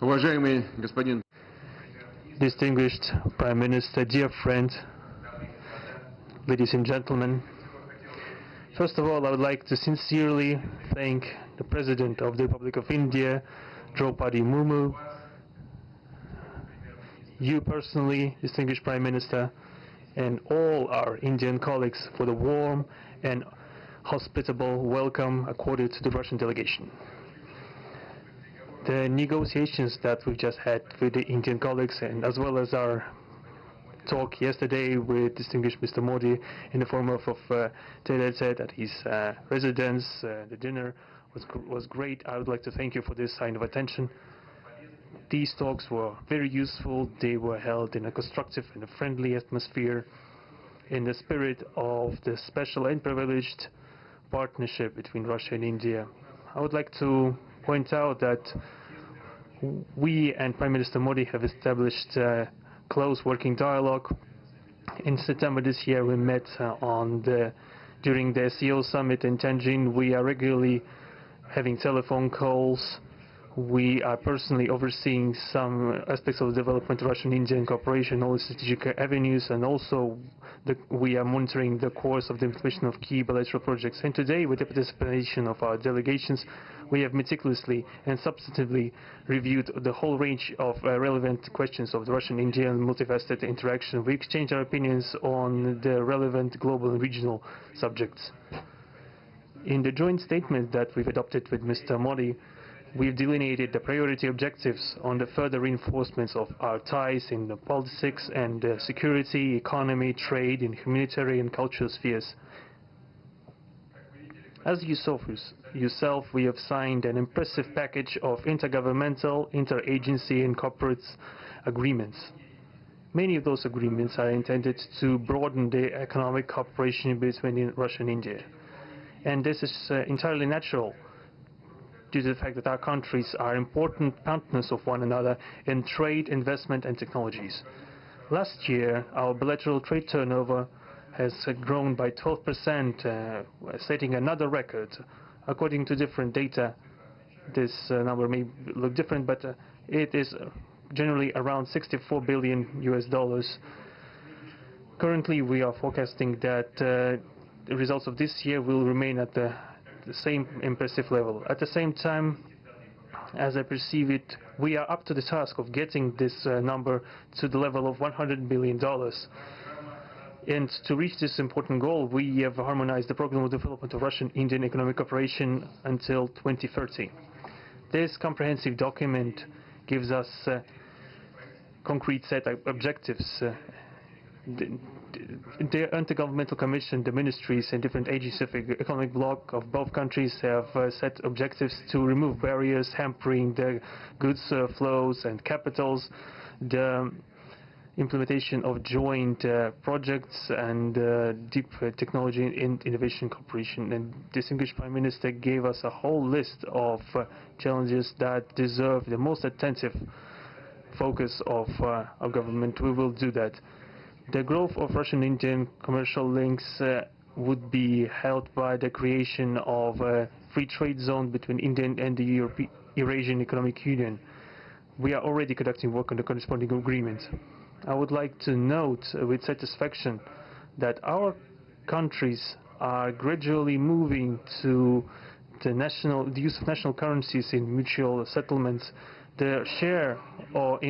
Уважаемый господин Distinguished Prime Minister, dear friend, ladies and gentlemen, first of all, I would like to sincerely thank the President of the Republic of India, Draupadi Murmu, you personally, distinguished Prime Minister, and all our Indian colleagues for the warm and hospitable welcome accorded to the Russian delegation. The negotiations that we've just had with the Indian colleagues, and as well as our talk yesterday with distinguished Mr. Modi in the form of tete-a-tete at his residence, the dinner was great. I would like to thank you for this sign of attention. These talks were very useful. They were held in a constructive and a friendly atmosphere, in the spirit of the special and privileged partnership between Russia and India. I would like to point out that we and Prime Minister Modi have established close working dialogue. In September this year, we met during the SEO summit in Tianjin. We are regularly having telephone calls. We are personally overseeing some aspects of the development of Russian-Indian cooperation, all the strategic avenues, and also we are monitoring the course of the implementation of key bilateral projects. And today, with the participation of our delegations, we have meticulously and substantively reviewed the whole range of relevant questions of the Russian-Indian multifaceted interaction. We exchanged our opinions on the relevant global and regional subjects. In the joint statement that we've adopted with Mr. Modi, we've delineated the priority objectives on the further reinforcements of our ties in the politics and security, economy, trade, and humanitarian and cultural spheres. As you saw for yourself, we have signed an impressive package of intergovernmental, interagency, and corporate agreements. Many of those agreements are intended to broaden the economic cooperation between Russia and India. And this is entirely natural, due to the fact that our countries are important partners of one another in trade, investment, and technologies. Last year, our bilateral trade turnover has grown by 12%, setting another record. According to different data, this number may look different, but it is generally around $64 billion US. Currently, we are forecasting that the results of this year will remain at the same impressive level. At the same time, as I perceive it, we are up to the task of getting this number to the level of $100 billion. And to reach this important goal, we have harmonized the program of development of Russian-Indian economic cooperation until 2030. This comprehensive document gives us a concrete set of objectives. The Intergovernmental Commission, the ministries and different agencies of the economic bloc of both countries have set objectives to remove barriers hampering the goods flows and capitals, the implementation of joint projects and deep technology and innovation cooperation. And distinguished Prime Minister gave us a whole list of challenges that deserve the most attentive focus of our government. We will do that. The growth of Russian-Indian commercial links would be helped by the creation of a free trade zone between India and the Eurasian Economic Union. We are already conducting work on the corresponding agreement. I would like to note with satisfaction that our countries are gradually moving to the use of national currencies in mutual settlements. The share of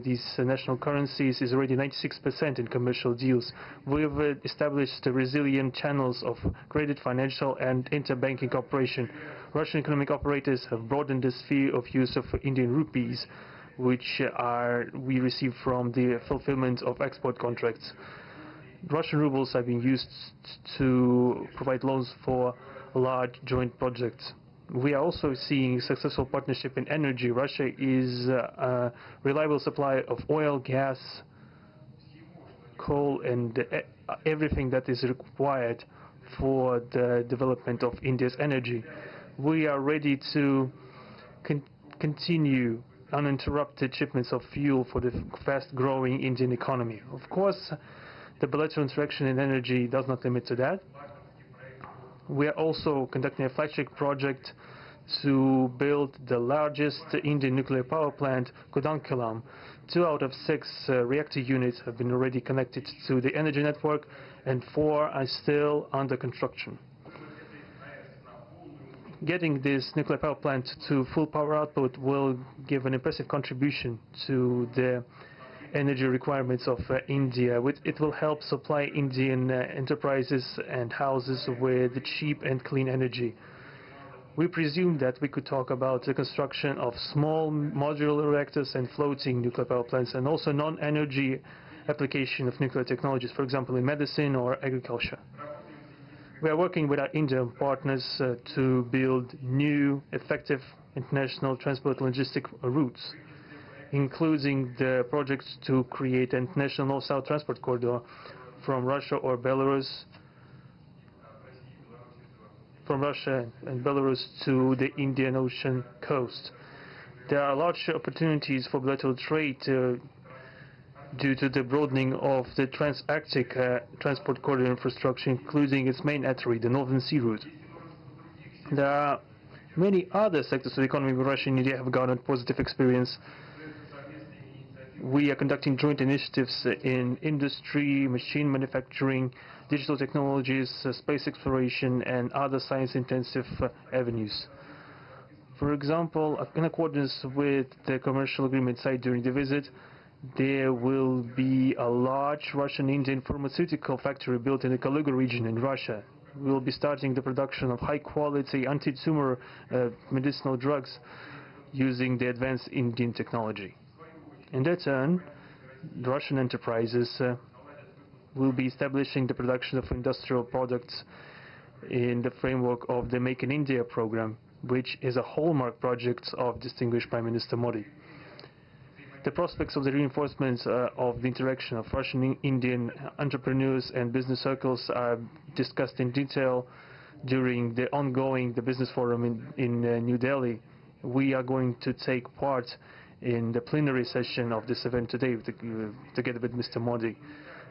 these national currencies is already 96% in commercial deals. We have established resilient channels of credit, financial, and interbanking cooperation. Russian economic operators have broadened the sphere of use of Indian rupees, which we receive from the fulfillment of export contracts. Russian rubles are being used to provide loans for large joint projects. We are also seeing successful partnership in energy. Russia is a reliable supplier of oil, gas, coal, and everything that is required for the development of India's energy. We are ready to continue uninterrupted shipments of fuel for the fast-growing Indian economy. Of course, the bilateral interaction in energy does not limit to that. We are also conducting a flagship project to build the largest Indian nuclear power plant, Kudankulam. 2 out of 6 reactor units have been already connected to the energy network, and 4 are still under construction. Getting this nuclear power plant to full power output will give an impressive contribution to the energy requirements of India. It will help supply Indian enterprises and houses with cheap and clean energy. We presume that we could talk about the construction of small modular reactors and floating nuclear power plants, and also non-energy application of nuclear technologies, for example in medicine or agriculture. We are working with our Indian partners to build new, effective international transport logistic routes, including the projects to create an international north-south transport corridor from Russia and Belarus to the Indian Ocean coast. There are large opportunities for bilateral trade due to the broadening of the trans-Arctic transport corridor infrastructure, including its main artery, the Northern Sea Route. There are many other sectors of the economy where Russia and India have garnered positive experience. We are conducting joint initiatives in industry, machine manufacturing, digital technologies, space exploration, and other science-intensive avenues. For example, in accordance with the commercial agreement signed during the visit, there will be a large Russian-Indian pharmaceutical factory built in the Kaluga region in Russia. We will be starting the production of high-quality anti-tumor medicinal drugs using the advanced Indian technology. In their turn, the Russian enterprises will be establishing the production of industrial products in the framework of the Make in India program, which is a hallmark project of distinguished Prime Minister Modi. The prospects of the reinforcement of the interaction of Russian-Indian entrepreneurs and business circles are discussed in detail during the ongoing business forum in New Delhi. We are going to take part in the plenary session of this event today together with Mr. Modi.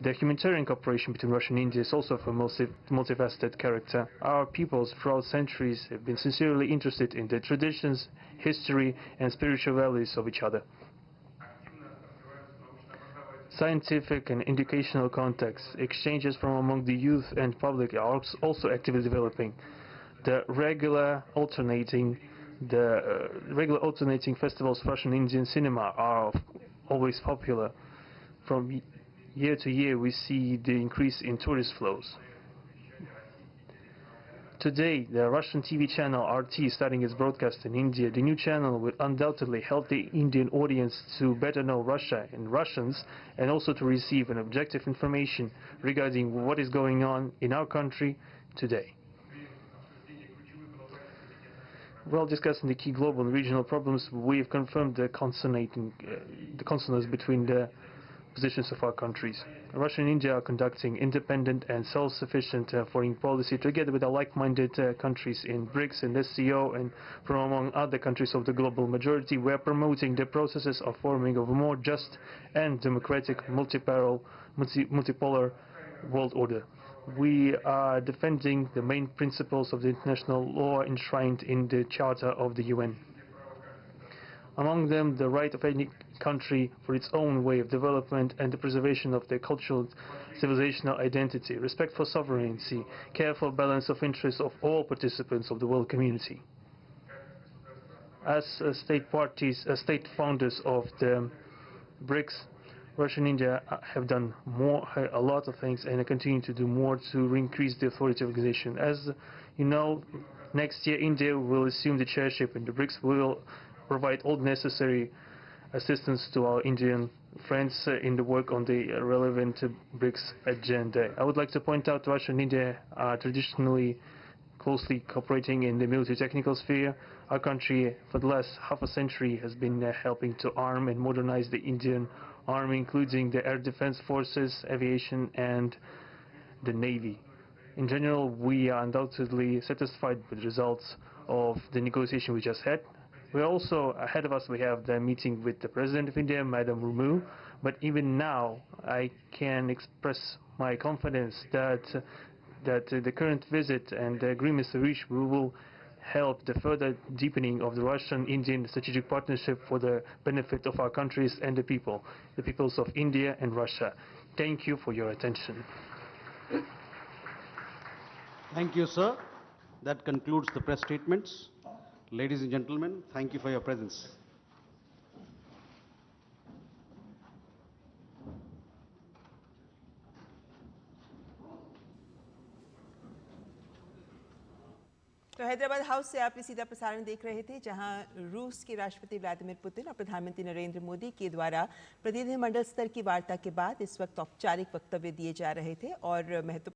The humanitarian cooperation between Russia and India is also of a multifaceted character. Our peoples throughout centuries have been sincerely interested in the traditions, history, and spiritual values of each other. Scientific and educational contacts, exchanges from among the youth and public are also actively developing. The regular alternating festivals of Russian Indian cinema are always popular. From year to year, we see the increase in tourist flows. Today, the Russian TV channel RT is starting its broadcast in India. The new channel will undoubtedly help the Indian audience to better know Russia and Russians, and also to receive an objective information regarding what is going on in our country today. While discussing the key global and regional problems, we have confirmed the consonance between the positions of our countries. Russia and India are conducting independent and self-sufficient foreign policy together with the like-minded countries in BRICS and SCO, and from among other countries of the global majority. We are promoting the processes of forming of a more just and democratic multipolar world order. We are defending the main principles of the international law enshrined in the Charter of the UN. Among them, the right of any country for its own way of development and the preservation of their cultural civilizational identity, respect for sovereignty, careful balance of interests of all participants of the world community. As state founders of the BRICS, Russia and India have done a lot of things, and continue to do more to increase the authority of the organization. As you know, next year India will assume the chairship in the BRICS. We will provide all necessary assistance to our Indian friends in the work on the relevant BRICS agenda. I would like to point out Russia and India are traditionally closely cooperating in the military technical sphere. Our country, for the last half a century, has been helping to arm and modernize the Indian Army, including the air defense forces, aviation, and the Navy. In general, we are undoubtedly satisfied with the results of the negotiation we just had. We are also, ahead of us, we have the meeting with the President of India, Madam Murmu. But even now, I can express my confidence that the current visit and the agreements reached will help the further deepening of the Russian-Indian strategic partnership for the benefit of our countries and the peoples of India and Russia. Thank you for your attention. Thank you, sir. That concludes the press statements. Ladies and gentlemen, thank you for your presence. तो Hyderabad house से आप सीधा प्रसारण देख रहे थे, जहां रूस के राष्ट्रपति व्लादिमीर पुतिन और प्रधानमंत्री नरेंद्र मोदी के द्वारा प्रतिनिधिमंडल स्तर की वार्ता के बाद इस वक्त औपचारिक वक्तव्य दिए जा रहे थे और महत्वपूर्ण